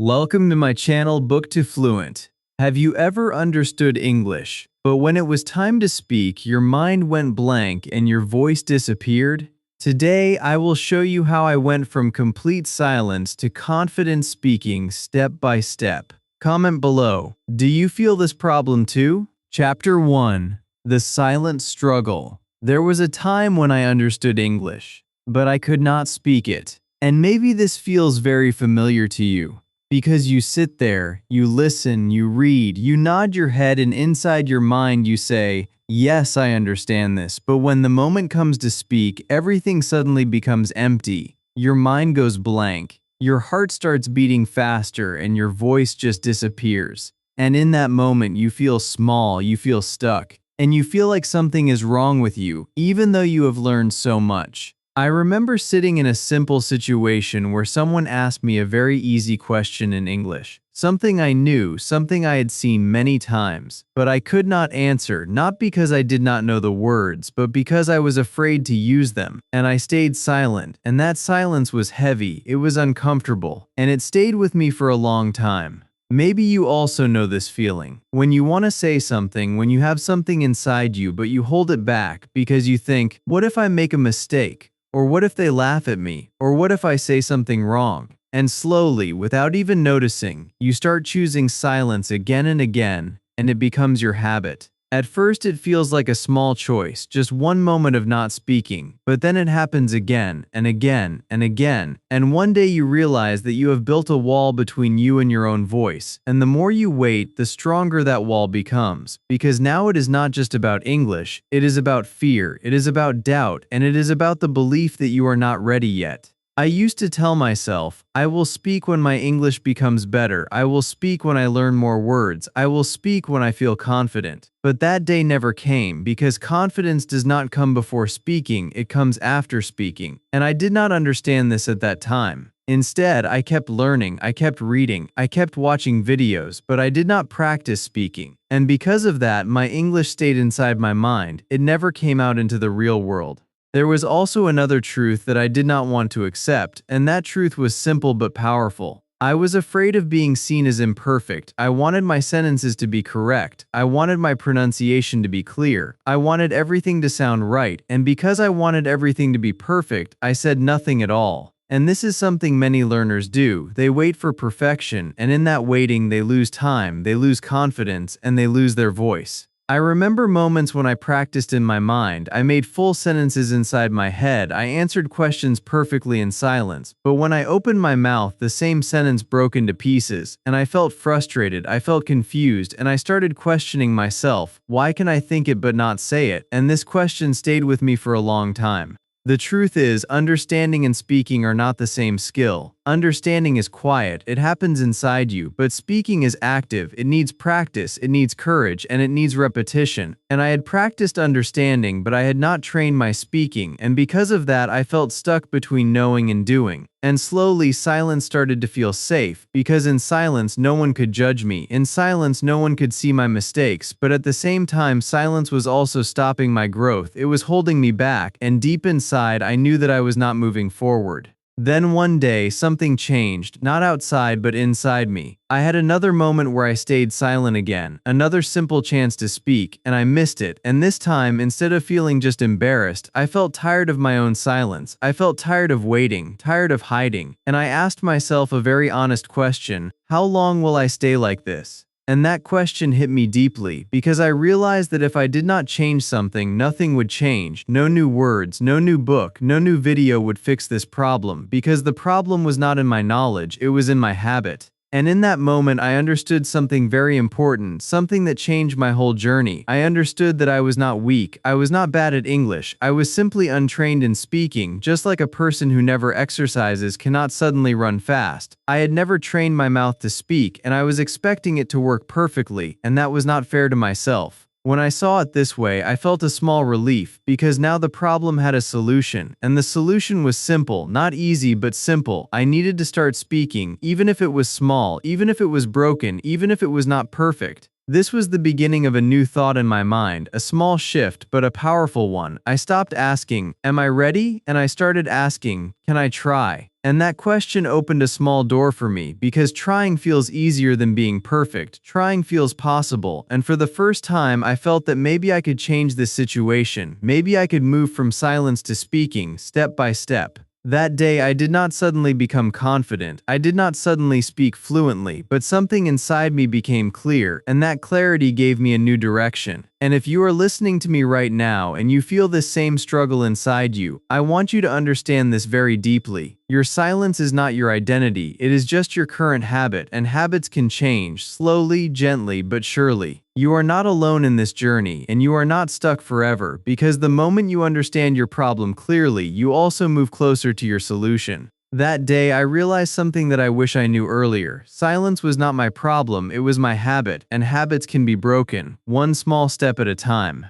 Welcome to my channel Book to Fluent. Have you ever understood English, but when it was time to speak, your mind went blank and your voice disappeared? Today, I will show you how I went from complete silence to confident speaking step by step. Comment below. Do you feel this problem too? Chapter 1. The Silent Struggle. There was a time when I understood English, but I could not speak it. And maybe this feels very familiar to you. Because you sit there, you listen, you read, you nod your head, and inside your mind you say, "Yes, I understand this," but when the moment comes to speak, everything suddenly becomes empty. Your mind goes blank, your heart starts beating faster, and your voice just disappears. And in that moment, you feel small, you feel stuck, and you feel like something is wrong with you, even though you have learned so much. I remember sitting in a simple situation where someone asked me a very easy question in English. Something I knew, something I had seen many times, but I could not answer, not because I did not know the words, but because I was afraid to use them. And I stayed silent, and that silence was heavy, it was uncomfortable, and it stayed with me for a long time. Maybe you also know this feeling. When you want to say something, when you have something inside you, but you hold it back because you think, what if I make a mistake? Or what if they laugh at me? Or what if I say something wrong? And slowly, without even noticing, you start choosing silence again and again, and it becomes your habit. At first it feels like a small choice, just one moment of not speaking, but then it happens again and again and again, and one day you realize that you have built a wall between you and your own voice, and the more you wait, the stronger that wall becomes, because now it is not just about English, it is about fear, it is about doubt, and it is about the belief that you are not ready yet. I used to tell myself, I will speak when my English becomes better, I will speak when I learn more words, I will speak when I feel confident. But that day never came because confidence does not come before speaking, it comes after speaking. And I did not understand this at that time. Instead, I kept learning, I kept reading, I kept watching videos, but I did not practice speaking. And because of that, my English stayed inside my mind, it never came out into the real world. There was also another truth that I did not want to accept, and that truth was simple but powerful. I was afraid of being seen as imperfect. I wanted my sentences to be correct. I wanted my pronunciation to be clear. I wanted everything to sound right, and because I wanted everything to be perfect, I said nothing at all. And this is something many learners do. They wait for perfection, and in that waiting they lose time, they lose confidence, and they lose their voice. I remember moments when I practiced in my mind, I made full sentences inside my head, I answered questions perfectly in silence, but when I opened my mouth, the same sentence broke into pieces, and I felt frustrated, I felt confused, and I started questioning myself, why can I think it but not say it? And this question stayed with me for a long time. The truth is, understanding and speaking are not the same skill. Understanding is quiet, it happens inside you, but speaking is active, it needs practice, it needs courage, and it needs repetition. And I had practiced understanding, but I had not trained my speaking, and because of that I felt stuck between knowing and doing. And slowly silence started to feel safe, because in silence no one could judge me, in silence no one could see my mistakes, but at the same time silence was also stopping my growth, it was holding me back, and deep inside I knew that I was not moving forward. Then one day, something changed, not outside but inside me. I had another moment where I stayed silent again, another simple chance to speak, and I missed it, and this time, instead of feeling just embarrassed, I felt tired of my own silence. I felt tired of waiting, tired of hiding, and I asked myself a very honest question, how long will I stay like this? And that question hit me deeply, because I realized that if I did not change something, nothing would change. No new words, no new book, no new video would fix this problem, because the problem was not in my knowledge, it was in my habit. And in that moment I understood something very important, something that changed my whole journey. I understood that I was not weak, I was not bad at English, I was simply untrained in speaking, just like a person who never exercises cannot suddenly run fast. I had never trained my mouth to speak, and I was expecting it to work perfectly, and that was not fair to myself. When I saw it this way, I felt a small relief, because now the problem had a solution, and the solution was simple, not easy but simple. I needed to start speaking, even if it was small, even if it was broken, even if it was not perfect. This was the beginning of a new thought in my mind, a small shift but a powerful one. I stopped asking, "Am I ready?" and I started asking, "Can I try?" And that question opened a small door for me because trying feels easier than being perfect. Trying feels possible, and for the first time, I felt that maybe I could change this situation. Maybe I could move from silence to speaking, step by step. That day, I did not suddenly become confident. I did not suddenly speak fluently, but something inside me became clear, and that clarity gave me a new direction. And if you are listening to me right now and you feel this same struggle inside you, I want you to understand this very deeply. Your silence is not your identity, it is just your current habit, and habits can change, slowly, gently, but surely. You are not alone in this journey, and you are not stuck forever, because the moment you understand your problem clearly, you also move closer to your solution. That day, I realized something that I wish I knew earlier. Silence was not my problem, it was my habit, and habits can be broken, one small step at a time.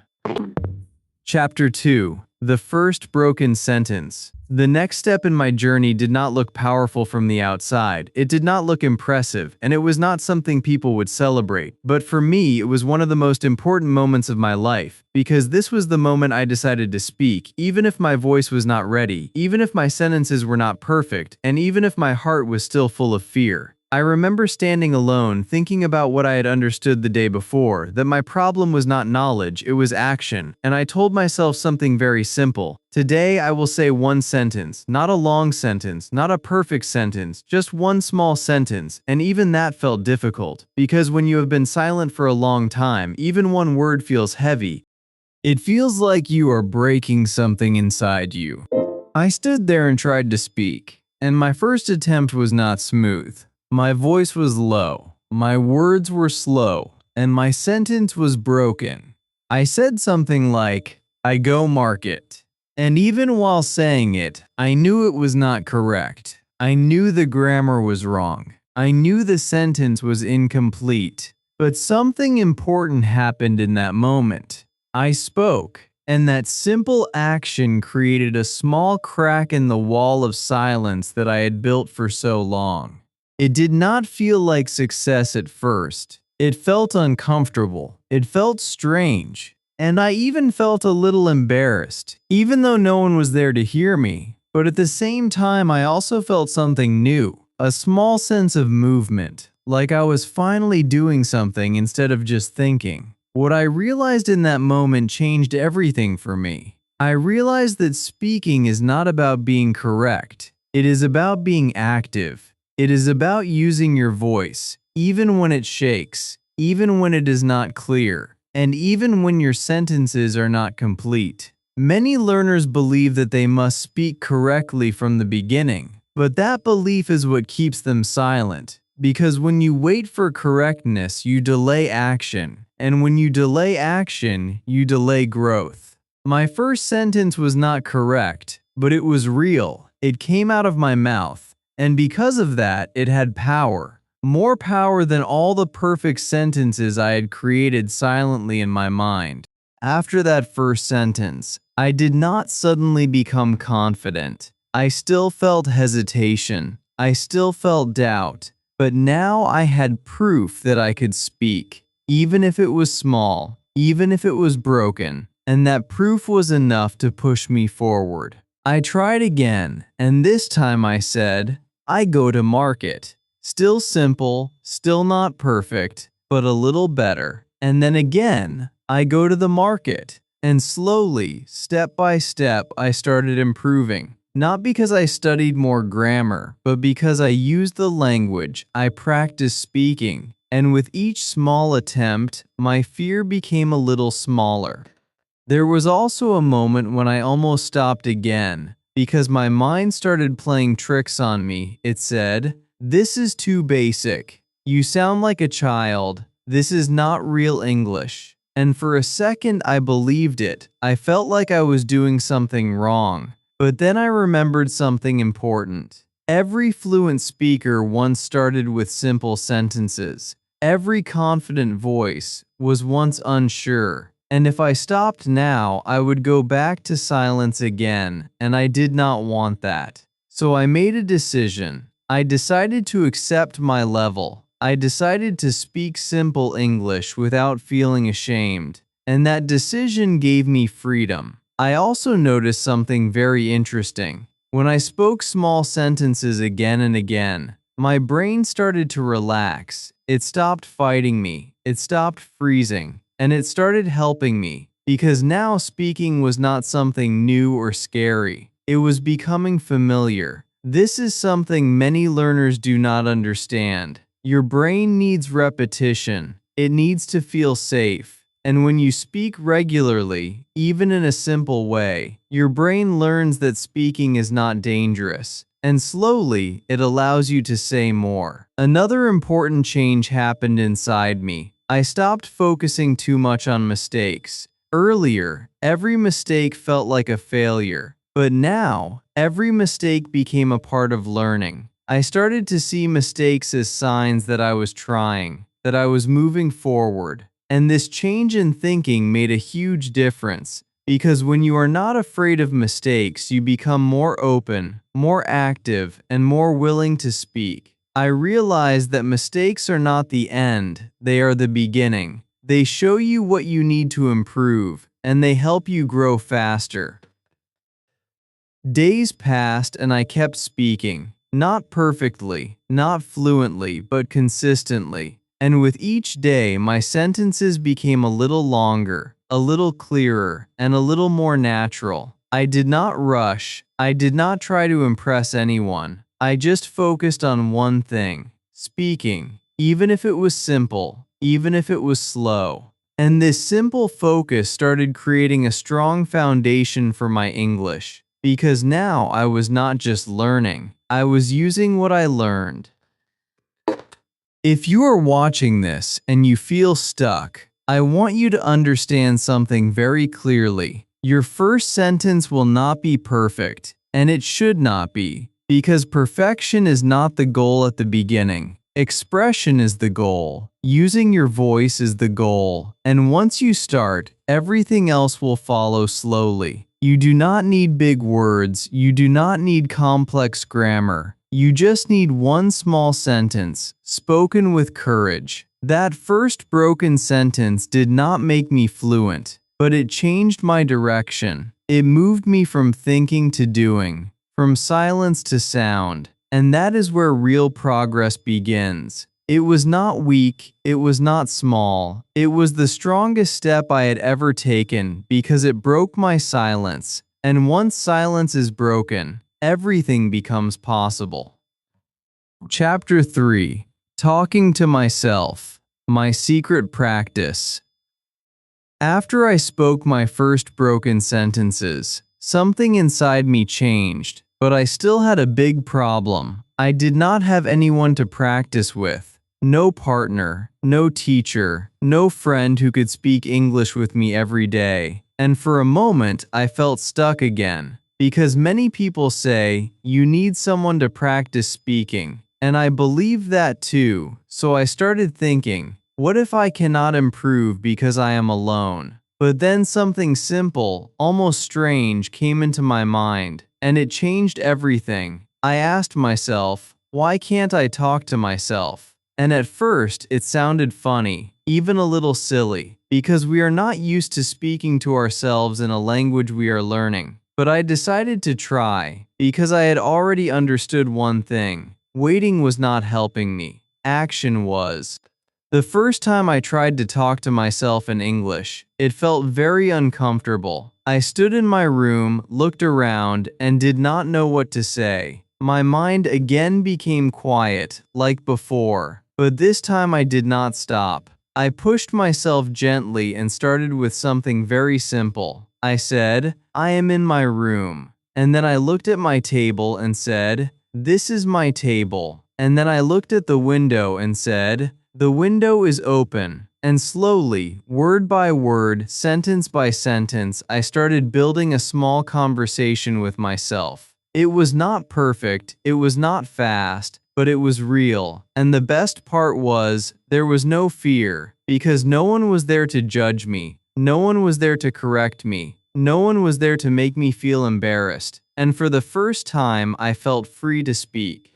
Chapter 2: The First Broken Sentence. The next step in my journey did not look powerful from the outside, it did not look impressive, and it was not something people would celebrate. But for me, it was one of the most important moments of my life, because this was the moment I decided to speak, even if my voice was not ready, even if my sentences were not perfect, and even if my heart was still full of fear. I remember standing alone, thinking about what I had understood the day before, that my problem was not knowledge, it was action, and I told myself something very simple. Today I will say one sentence, not a long sentence, not a perfect sentence, just one small sentence, and even that felt difficult, because when you have been silent for a long time, even one word feels heavy. It feels like you are breaking something inside you. I stood there and tried to speak, and my first attempt was not smooth. My voice was low, my words were slow, and my sentence was broken. I said something like, "I go market." And even while saying it, I knew it was not correct. I knew the grammar was wrong. I knew the sentence was incomplete. But something important happened in that moment. I spoke, and that simple action created a small crack in the wall of silence that I had built for so long. It did not feel like success at first. It felt uncomfortable. It felt strange. And I even felt a little embarrassed, even though no one was there to hear me. But at the same time, I also felt something new, a small sense of movement, like I was finally doing something instead of just thinking. What I realized in that moment changed everything for me. I realized that speaking is not about being correct. It is about being active. It is about using your voice, even when it shakes, even when it is not clear, and even when your sentences are not complete. Many learners believe that they must speak correctly from the beginning, but that belief is what keeps them silent, because when you wait for correctness, you delay action, and when you delay action, you delay growth. My first sentence was not correct, but it was real. It came out of my mouth. And because of that, it had power. More power than all the perfect sentences I had created silently in my mind. After that first sentence, I did not suddenly become confident. I still felt hesitation. I still felt doubt. But now I had proof that I could speak, even if it was small, even if it was broken, and that proof was enough to push me forward. I tried again, and this time I said, "I go to market." Still simple, still not perfect, but a little better. And then again, "I go to the market." And slowly, step by step, I started improving. Not because I studied more grammar, but because I used the language, I practiced speaking. And with each small attempt, my fear became a little smaller. There was also a moment when I almost stopped again, because my mind started playing tricks on me. It said, "This is too basic. You sound like a child. This is not real English." And for a second I believed it. I felt like I was doing something wrong. But then I remembered something important. Every fluent speaker once started with simple sentences. Every confident voice was once unsure. And if I stopped now, I would go back to silence again, and I did not want that. So I made a decision. I decided to accept my level. I decided to speak simple English without feeling ashamed, and that decision gave me freedom. I also noticed something very interesting. When I spoke small sentences again and again, my brain started to relax. It stopped fighting me, it stopped freezing, and it started helping me, because now speaking was not something new or scary. It was becoming familiar. This is something many learners do not understand. Your brain needs repetition. It needs to feel safe. And when you speak regularly, even in a simple way, your brain learns that speaking is not dangerous. And slowly, it allows you to say more. Another important change happened inside me. I stopped focusing too much on mistakes. Earlier, every mistake felt like a failure. But now, every mistake became a part of learning. I started to see mistakes as signs that I was trying, that I was moving forward. And this change in thinking made a huge difference, because when you are not afraid of mistakes, you become more open, more active, and more willing to speak. I realized that mistakes are not the end, they are the beginning. They show you what you need to improve, and they help you grow faster. Days passed and I kept speaking, not perfectly, not fluently, but consistently. And with each day, my sentences became a little longer, a little clearer, and a little more natural. I did not rush. I did not try to impress anyone. I just focused on one thing: speaking, even if it was simple, even if it was slow. And this simple focus started creating a strong foundation for my English. Because now I was not just learning, I was using what I learned. If you are watching this and you feel stuck, I want you to understand something very clearly. Your first sentence will not be perfect, and it should not be, because perfection is not the goal at the beginning. Expression is the goal. Using your voice is the goal. And once you start, everything else will follow slowly. You do not need big words. You do not need complex grammar. You just need one small sentence, spoken with courage. That first broken sentence did not make me fluent, but it changed my direction. It moved me from thinking to doing, from silence to sound. And that is where real progress begins. It was not weak, it was not small. It was the strongest step I had ever taken because it broke my silence. And once silence is broken, everything becomes possible. Chapter 3: Talking to Myself, My Secret Practice. After I spoke my first broken sentences, something inside me changed, but I still had a big problem. I did not have anyone to practice with. No partner, no teacher, no friend who could speak English with me every day. And for a moment, I felt stuck again. Because many people say, you need someone to practice speaking. And I believe that too, so I started thinking, what if I cannot improve because I am alone? But then something simple, almost strange, came into my mind, and it changed everything. I asked myself, why can't I talk to myself? And at first, it sounded funny, even a little silly, because we are not used to speaking to ourselves in a language we are learning. But I decided to try, because I had already understood one thing. Waiting was not helping me. Action was. The first time I tried to talk to myself in English, it felt very uncomfortable. I stood in my room, looked around, and did not know what to say. My mind again became quiet, like before, but this time I did not stop. I pushed myself gently and started with something very simple. I said, I am in my room. And then I looked at my table and said, this is my table. And then I looked at the window and said, the window is open. And slowly, word by word, sentence by sentence, I started building a small conversation with myself. It was not perfect, it was not fast, but it was real. And the best part was, there was no fear, because no one was there to judge me. No one was there to correct me. No one was there to make me feel embarrassed. And for the first time, I felt free to speak.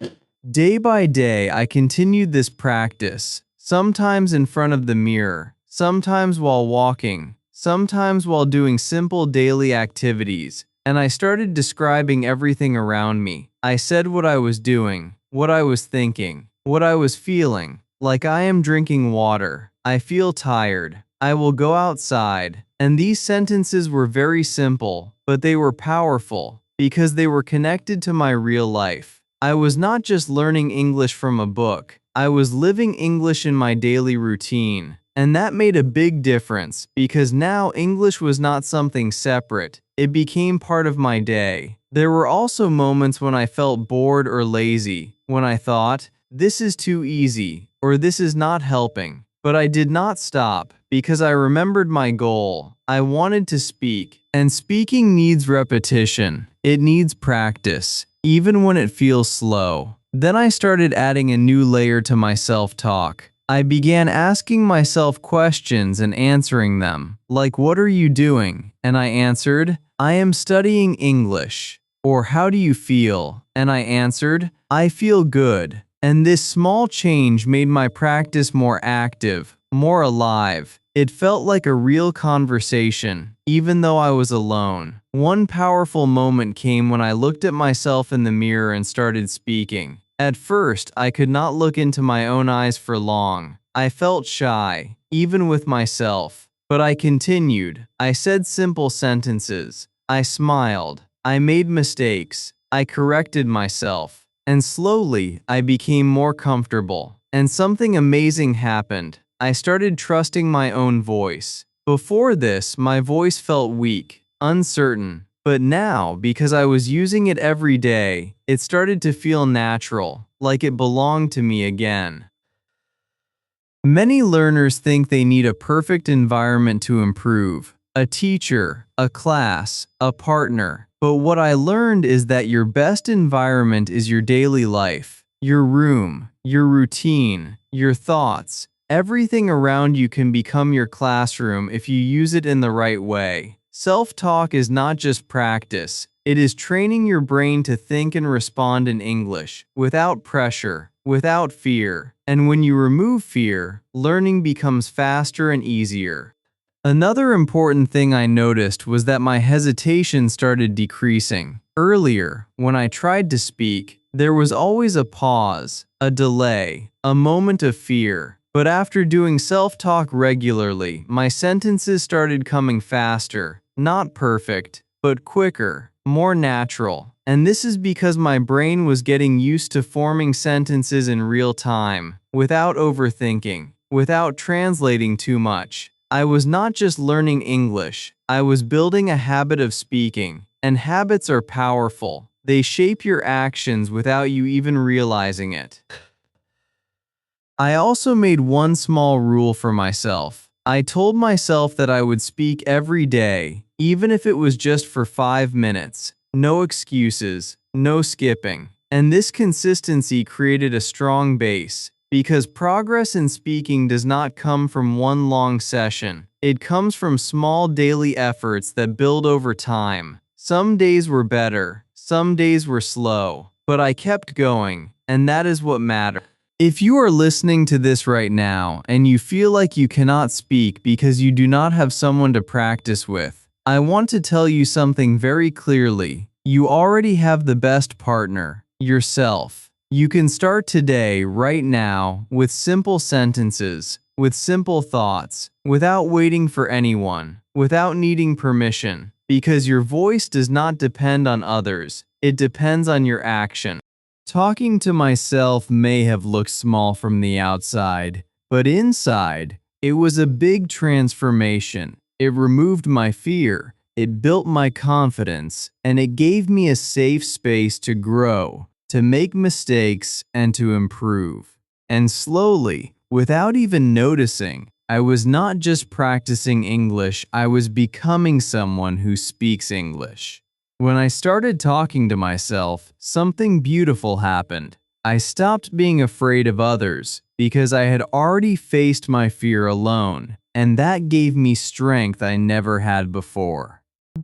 Day by day, I continued this practice, sometimes in front of the mirror, sometimes while walking, sometimes while doing simple daily activities. and I started describing everything around me. I said what I was doing, what I was thinking, what I was feeling. Like I am drinking water. I feel tired. I will go outside. And these sentences were very simple, but they were powerful because they were connected to my real life. I was not just learning English from a book. I was living English in my daily routine. And that made a big difference because now English was not something separate. It became part of my day. There were also moments when I felt bored or lazy, when I thought, this is too easy, or this is not helping. But I did not stop because I remembered my goal. I wanted to speak, and speaking needs repetition. It needs practice, even when it feels slow. Then I started adding a new layer to my self-talk. I began asking myself questions and answering them, like, what are you doing? And I answered, I am studying English. Or how do you feel? And I answered, I feel good. And this small change made my practice more active, more alive. It felt like a real conversation, even though I was alone. One powerful moment came when I looked at myself in the mirror and started speaking. At first, I could not look into my own eyes for long. I felt shy, even with myself. But I continued. I said simple sentences. I smiled. I made mistakes. I corrected myself. And slowly, I became more comfortable. And something amazing happened. I started trusting my own voice. Before this, my voice felt weak, uncertain. But now, because I was using it every day, it started to feel natural, like it belonged to me again. Many learners think they need a perfect environment to improve. A teacher, a class, a partner. But what I learned is that your best environment is your daily life, your room, your routine, your thoughts. Everything around you can become your classroom if you use it in the right way. Self-talk is not just practice. It is training your brain to think and respond in English, without pressure, without fear. And when you remove fear, learning becomes faster and easier. Another important thing I noticed was that my hesitation started decreasing. Earlier, when I tried to speak, there was always a pause, a delay, a moment of fear. But after doing self-talk regularly, my sentences started coming faster, not perfect, but quicker, more natural. And this is because my brain was getting used to forming sentences in real time, without overthinking, without translating too much. I was not just learning English, I was building a habit of speaking. And habits are powerful. They shape your actions without you even realizing it. I also made one small rule for myself. I told myself that I would speak every day, even if it was just for 5 minutes. No excuses, no skipping. And this consistency created a strong base, because progress in speaking does not come from one long session. It comes from small daily efforts that build over time. Some days were better, some days were slow, but I kept going, and that is what mattered. If you are listening to this right now and you feel like you cannot speak because you do not have someone to practice with, I want to tell you something very clearly. You already have the best partner, yourself. You can start today, right now, with simple sentences, with simple thoughts, without waiting for anyone, without needing permission, because your voice does not depend on others, it depends on your action. Talking to myself may have looked small from the outside, but inside, it was a big transformation. It removed my fear, it built my confidence, and it gave me a safe space to grow, to make mistakes, and to improve. And slowly, without even noticing, I was not just practicing English, I was becoming someone who speaks English. When I started talking to myself, something beautiful happened. I stopped being afraid of others because I had already faced my fear alone, and that gave me strength I never had before.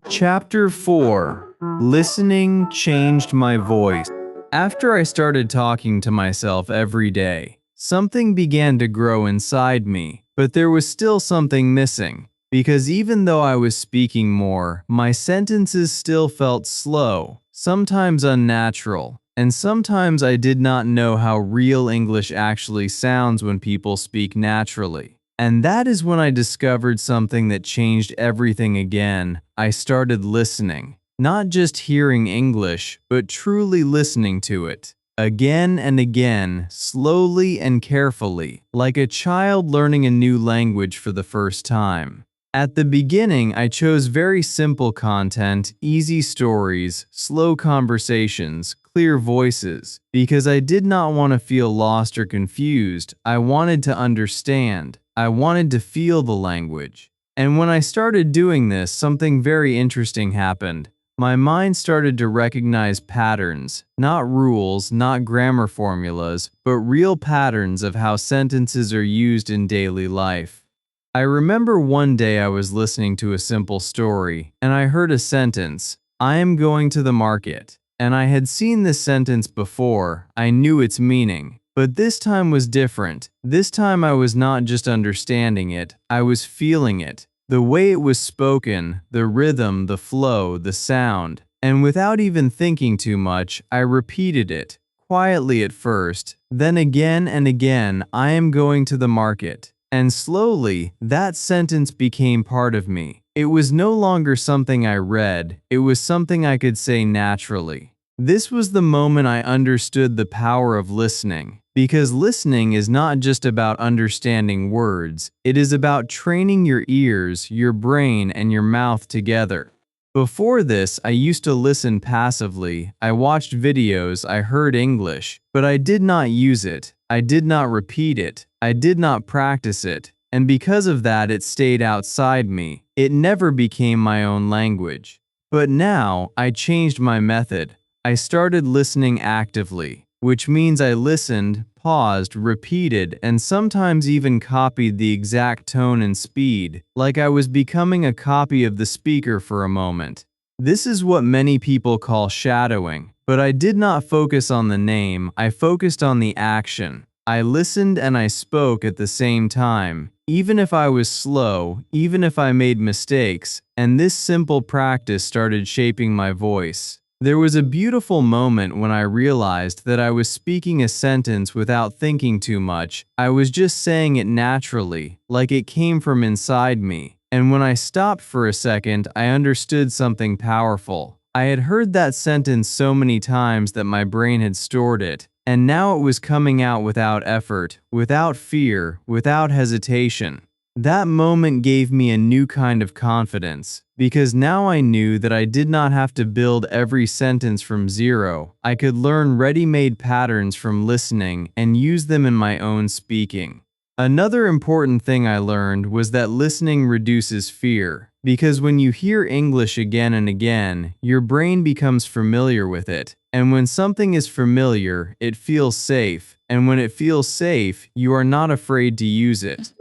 Chapter 4: Listening changed my voice. After I started talking to myself every day, something began to grow inside me, but there was still something missing. because even though I was speaking more, my sentences still felt slow, sometimes unnatural, and sometimes I did not know how real English actually sounds when people speak naturally. And that is when I discovered something that changed everything again. I started listening, not just hearing English, but truly listening to it. Again and again, slowly and carefully, like a child learning a new language for the first time. At the beginning, I chose very simple content, easy stories, slow conversations, clear voices, because I did not want to feel lost or confused. I wanted to understand. I wanted to feel the language. And when I started doing this, something very interesting happened. My mind started to recognize patterns, not rules, not grammar formulas, but real patterns of how sentences are used in daily life. I remember one day I was listening to a simple story, and I heard a sentence, "I am going to the market." And I had seen this sentence before, I knew its meaning. But this time was different. This time I was not just understanding it, I was feeling it. The way it was spoken, the rhythm, the flow, the sound. And without even thinking too much, I repeated it, quietly at first, then again and again, "I am going to the market." And slowly, that sentence became part of me. It was no longer something I read, it was something I could say naturally. This was the moment I understood the power of listening. Because listening is not just about understanding words, it is about training your ears, your brain, and your mouth together. Before this, I used to listen passively. I watched videos, I heard English, but I did not use it. I did not repeat it. I did not practice it. And because of that, it stayed outside me. It never became my own language. But now, I changed my method. I started listening actively, which means I listened, paused, repeated, and sometimes even copied the exact tone and speed, like I was becoming a copy of the speaker for a moment. This is what many people call shadowing, but I did not focus on the name, I focused on the action. I listened and I spoke at the same time, even if I was slow, even if I made mistakes, and this simple practice started shaping my voice. There was a beautiful moment when I realized that I was speaking a sentence without thinking too much. I was just saying it naturally, like it came from inside me. And when I stopped for a second, I understood something powerful. I had heard that sentence so many times that my brain had stored it, and now it was coming out without effort, without fear, without hesitation. That moment gave me a new kind of confidence, because now I knew that I did not have to build every sentence from zero. I could learn ready-made patterns from listening and use them in my own speaking. Another important thing I learned was that listening reduces fear, because when you hear English again and again, your brain becomes familiar with it. And when something is familiar, it feels safe. And when it feels safe, you are not afraid to use it.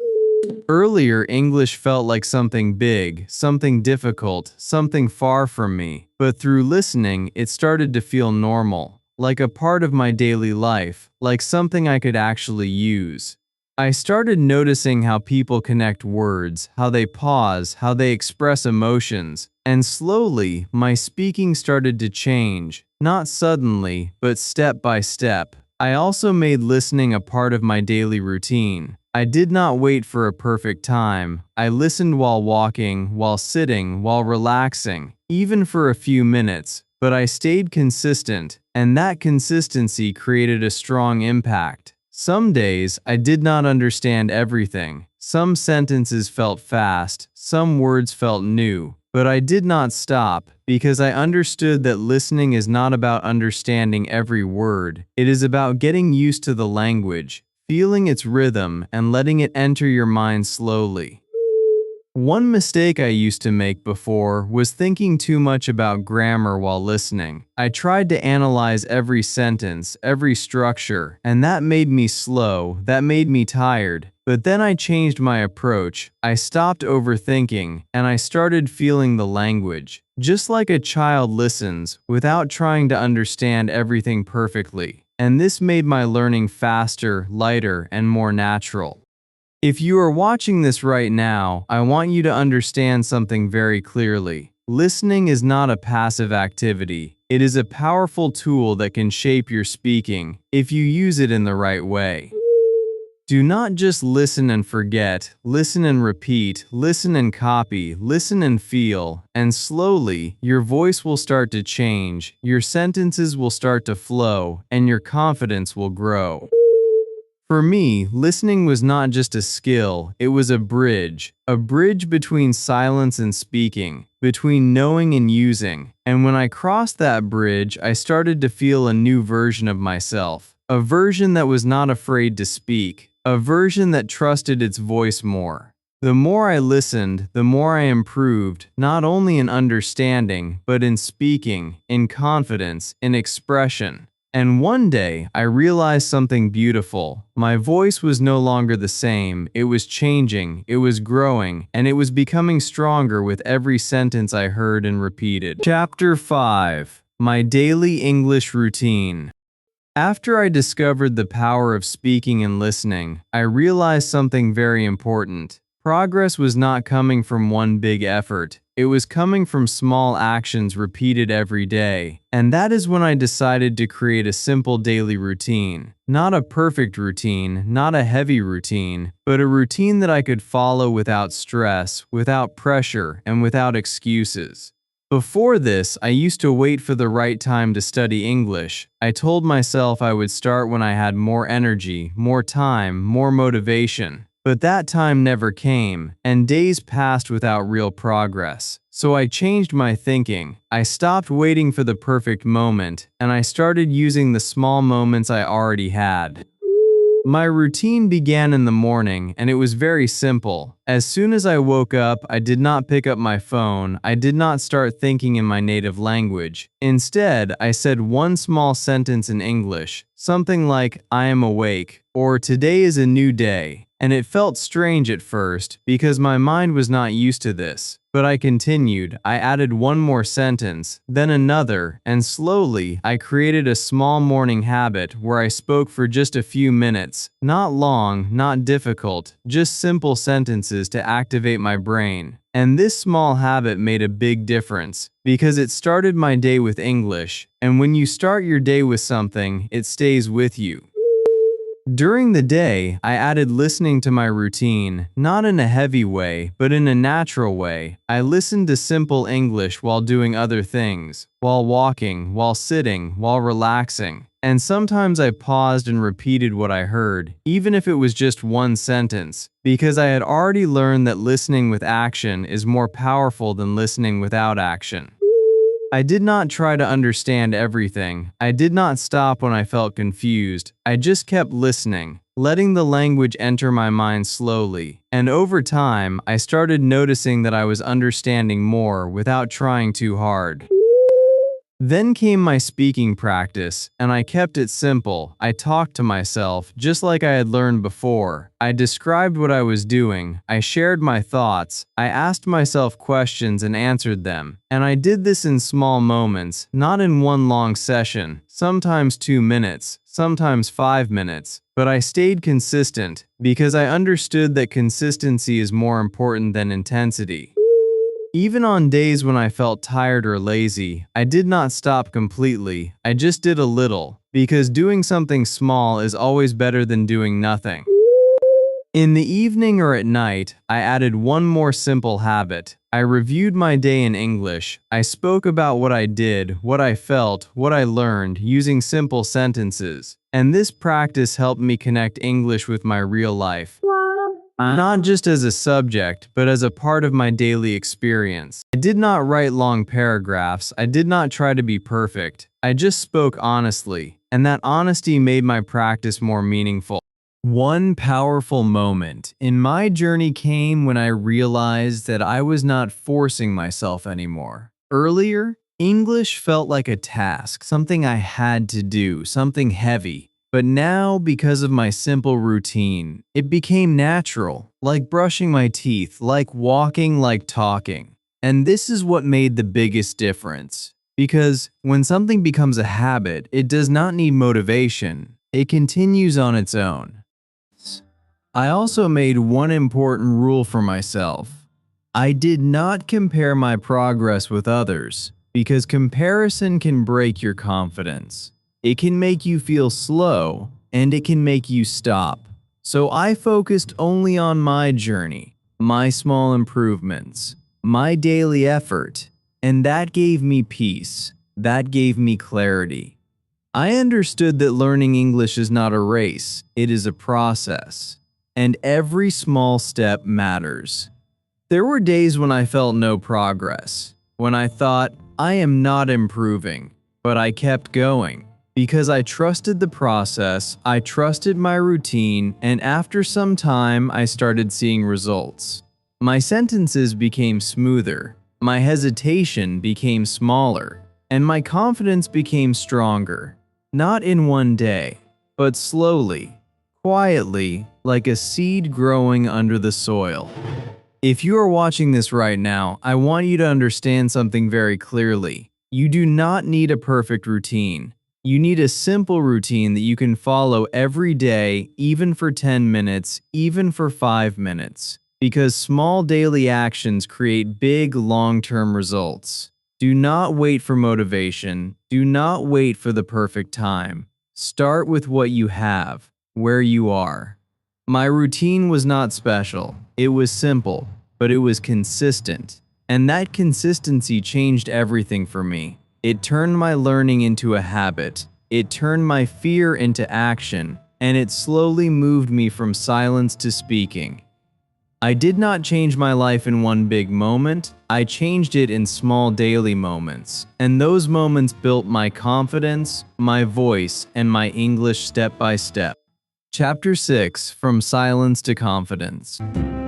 Earlier, English felt like something big, something difficult, something far from me. But through listening, it started to feel normal, like a part of my daily life, like something I could actually use. I started noticing how people connect words, how they pause, how they express emotions, and slowly, my speaking started to change, not suddenly, but step by step. I also made listening a part of my daily routine. I did not wait for a perfect time. I listened while walking, while sitting, while relaxing, even for a few minutes. But I stayed consistent, and that consistency created a strong impact. Some days, I did not understand everything. Some sentences felt fast, some words felt new. But I did not stop, because I understood that listening is not about understanding every word. It is about getting used to the language, feeling its rhythm, and letting it enter your mind slowly. One mistake I used to make before was thinking too much about grammar while listening. I tried to analyze every sentence, every structure, and that made me slow, that made me tired. But then I changed my approach. I stopped overthinking, and I started feeling the language. Just like a child listens, without trying to understand everything perfectly. And this made my learning faster, lighter, and more natural. If you are watching this right now, I want you to understand something very clearly. Listening is not a passive activity. It is a powerful tool that can shape your speaking if you use it in the right way. Do not just listen and forget, listen and repeat, listen and copy, listen and feel, and slowly, your voice will start to change, your sentences will start to flow, and your confidence will grow. For me, listening was not just a skill, it was a bridge between silence and speaking, between knowing and using. And when I crossed that bridge, I started to feel a new version of myself, a version that was not afraid to speak, a version that trusted its voice more. The more I listened, the more I improved, not only in understanding, but in speaking, in confidence, in expression. And one day, I realized something beautiful. My voice was no longer the same, it was changing, it was growing, and it was becoming stronger with every sentence I heard and repeated. Chapter 5: My Daily English Routine. After I discovered the power of speaking and listening, I realized something very important. Progress was not coming from one big effort. It was coming from small actions repeated every day. And that is when I decided to create a simple daily routine. Not a perfect routine, not a heavy routine, but a routine that I could follow without stress, without pressure, and without excuses. Before this, I used to wait for the right time to study English. I told myself I would start when I had more energy, more time, more motivation. But that time never came, and days passed without real progress. So I changed my thinking. I stopped waiting for the perfect moment, and I started using the small moments I already had. My routine began in the morning, and it was very simple. As soon as I woke up, I did not pick up my phone. I did not start thinking in my native language. Instead, I said one small sentence in English, something like, "I am awake," or "Today is a new day." And it felt strange at first, because my mind was not used to this. But I continued, I added one more sentence, then another, and slowly, I created a small morning habit where I spoke for just a few minutes. Not long, not difficult, just simple sentences to activate my brain. And this small habit made a big difference, because it started my day with English, and when you start your day with something, it stays with you. During the day, I added listening to my routine, not in a heavy way, but in a natural way. I listened to simple English while doing other things, while walking, while sitting, while relaxing. And sometimes I paused and repeated what I heard, even if it was just one sentence, because I had already learned that listening with action is more powerful than listening without action. I did not try to understand everything. I did not stop when I felt confused. I just kept listening, letting the language enter my mind slowly. And over time, I started noticing that I was understanding more without trying too hard. Then came my speaking practice, and I kept it simple. I talked to myself, just like I had learned before. I described what I was doing, I shared my thoughts, I asked myself questions and answered them. And I did this in small moments, not in one long session, sometimes 2 minutes, sometimes 5 minutes. But I stayed consistent, because I understood that consistency is more important than intensity. Even on days when I felt tired or lazy, I did not stop completely, I just did a little, because doing something small is always better than doing nothing. In the evening or at night, I added one more simple habit. I reviewed my day in English. I spoke about what I did, what I felt, what I learned, using simple sentences. And this practice helped me connect English with my real life. Not just as a subject, but as a part of my daily experience. I did not write long paragraphs, I did not try to be perfect. I just spoke honestly, and that honesty made my practice more meaningful. One powerful moment in my journey came when I realized that I was not forcing myself anymore. Earlier, English felt like a task, something I had to do, something heavy. But now, because of my simple routine, it became natural, like brushing my teeth, like walking, like talking. And this is what made the biggest difference. Because when something becomes a habit, it does not need motivation. It continues on its own. I also made one important rule for myself. I did not compare my progress with others, because comparison can break your confidence. It can make you feel slow, and it can make you stop. So I focused only on my journey, my small improvements, my daily effort, and that gave me peace. That gave me clarity. I understood that learning English is not a race, it is a process, and every small step matters. There were days when I felt no progress, when I thought, I am not improving, but I kept going. Because I trusted the process, I trusted my routine, and after some time, I started seeing results. My sentences became smoother, my hesitation became smaller, and my confidence became stronger. Not in one day, but slowly, quietly, like a seed growing under the soil. If you are watching this right now, I want you to understand something very clearly. You do not need a perfect routine. You need a simple routine that you can follow every day, even for 10 minutes, even for 5 minutes. Because small daily actions create big long-term results. Do not wait for motivation. Do not wait for the perfect time. Start with what you have, where you are. My routine was not special. It was simple, but it was consistent. And that consistency changed everything for me. It turned my learning into a habit. It turned my fear into action. And it slowly moved me from silence to speaking. I did not change my life in one big moment. I changed it in small daily moments. And those moments built my confidence, my voice, and my English step by step. Chapter 6: From Silence to Confidence.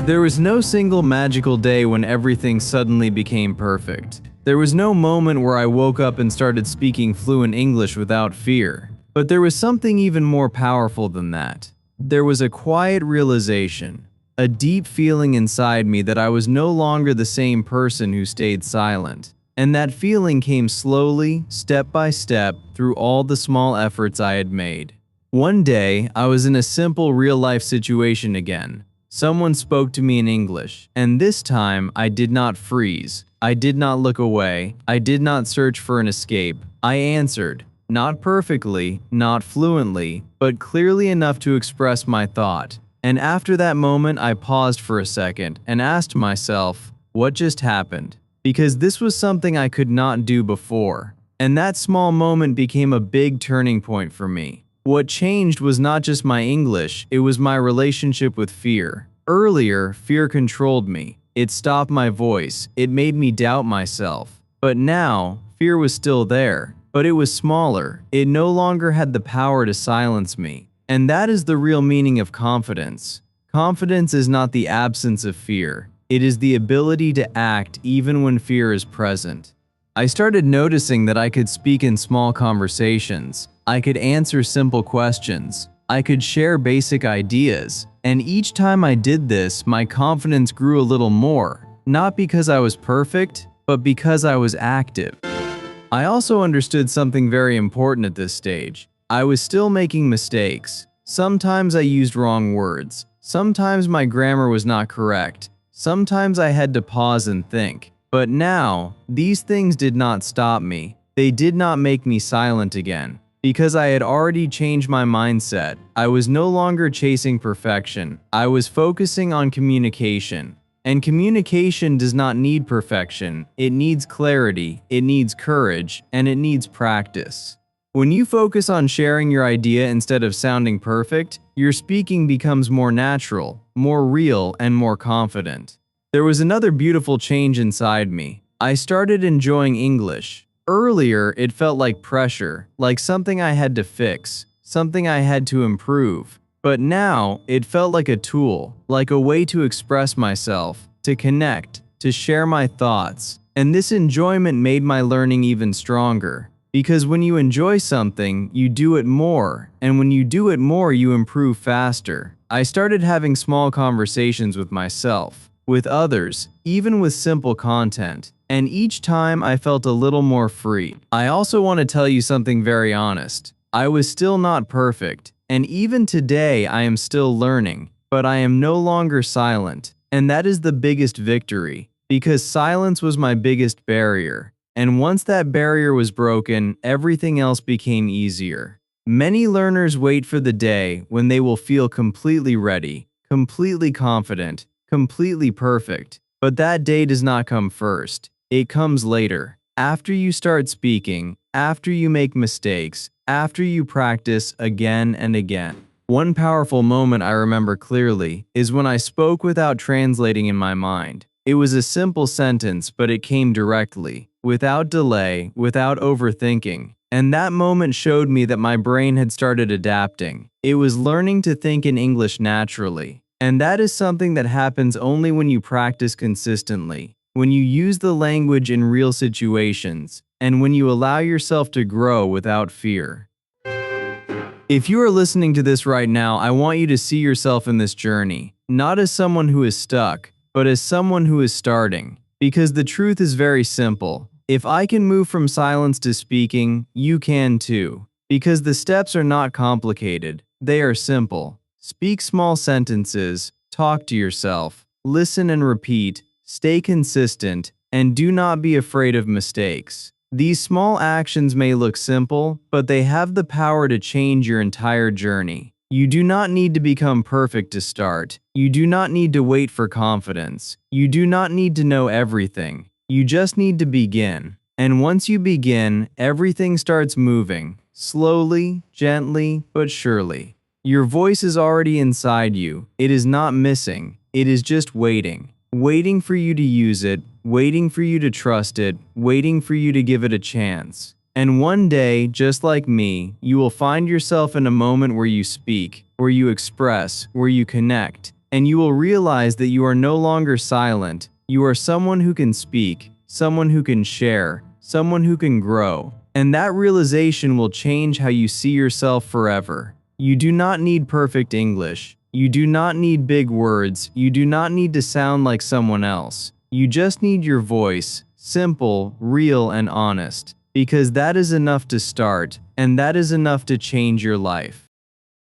There was no single magical day when everything suddenly became perfect. There was no moment where I woke up and started speaking fluent English without fear. But there was something even more powerful than that. There was a quiet realization, a deep feeling inside me that I was no longer the same person who stayed silent. And that feeling came slowly, step by step, through all the small efforts I had made. One day, I was in a simple real-life situation again. Someone spoke to me in English, and this time I did not freeze. I did not look away. I did not search for an escape. I answered, not perfectly, not fluently, but clearly enough to express my thought. And after that moment, I paused for a second and asked myself, what just happened? Because this was something I could not do before. And that small moment became a big turning point for me. What changed was not just my English, it was my relationship with fear. Earlier, fear controlled me. It stopped my voice. It made me doubt myself. But now, fear was still there, but it was smaller. It no longer had the power to silence me. And that is the real meaning of confidence. Confidence is not the absence of fear. It is the ability to act even when fear is present. I started noticing that I could speak in small conversations. I could answer simple questions. I could share basic ideas. And each time I did this, my confidence grew a little more. Not because I was perfect, but because I was active. I also understood something very important at this stage. I was still making mistakes. Sometimes I used wrong words. Sometimes my grammar was not correct. Sometimes I had to pause and think. But now, these things did not stop me. They did not make me silent again. Because I had already changed my mindset. I was no longer chasing perfection. I was focusing on communication. And communication does not need perfection. It needs clarity, it needs courage, and it needs practice. When you focus on sharing your idea instead of sounding perfect, your speaking becomes more natural, more real, and more confident. There was another beautiful change inside me. I started enjoying English. Earlier, it felt like pressure, like something I had to fix, something I had to improve. But now, it felt like a tool, like a way to express myself, to connect, to share my thoughts. And this enjoyment made my learning even stronger. Because when you enjoy something, you do it more, and when you do it more, you improve faster. I started having small conversations with myself, with others, even with simple content, and each time I felt a little more free. I also want to tell you something very honest. I was still not perfect, and even today I am still learning. but I am no longer silent. And that is the biggest victory, because silence was my biggest barrier. And once that barrier was broken, everything else became easier. Many learners wait for the day when they will feel completely ready, completely confident, completely perfect. But that day does not come first. It comes later. After you start speaking, after you make mistakes, after you practice again and again. One powerful moment I remember clearly is when I spoke without translating in my mind. It was a simple sentence, but it came directly, without delay, without overthinking. And that moment showed me that my brain had started adapting. It was learning to think in English naturally. And that is something that happens only when you practice consistently, when you use the language in real situations, and when you allow yourself to grow without fear. If you are listening to this right now, I want you to see yourself in this journey, not as someone who is stuck, but as someone who is starting. Because the truth is very simple. If I can move from silence to speaking, you can too. Because the steps are not complicated, they are simple. Speak small sentences, talk to yourself, listen and repeat, stay consistent, and do not be afraid of mistakes. These small actions may look simple, but they have the power to change your entire journey. You do not need to become perfect to start. You do not need to wait for confidence. You do not need to know everything. You just need to begin. And once you begin, everything starts moving, slowly, gently, but surely. Your voice is already inside you. It is not missing. It is just waiting. Waiting for you to use it, waiting for you to trust it, waiting for you to give it a chance. And one day, just like me, you will find yourself in a moment where you speak, where you express, where you connect, and you will realize that you are no longer silent. You are someone who can speak, someone who can share, someone who can grow. And that realization will change how you see yourself forever. You do not need perfect English. You do not need big words. You do not need to sound like someone else. You just need your voice, simple, real, and honest. Because that is enough to start, and that is enough to change your life.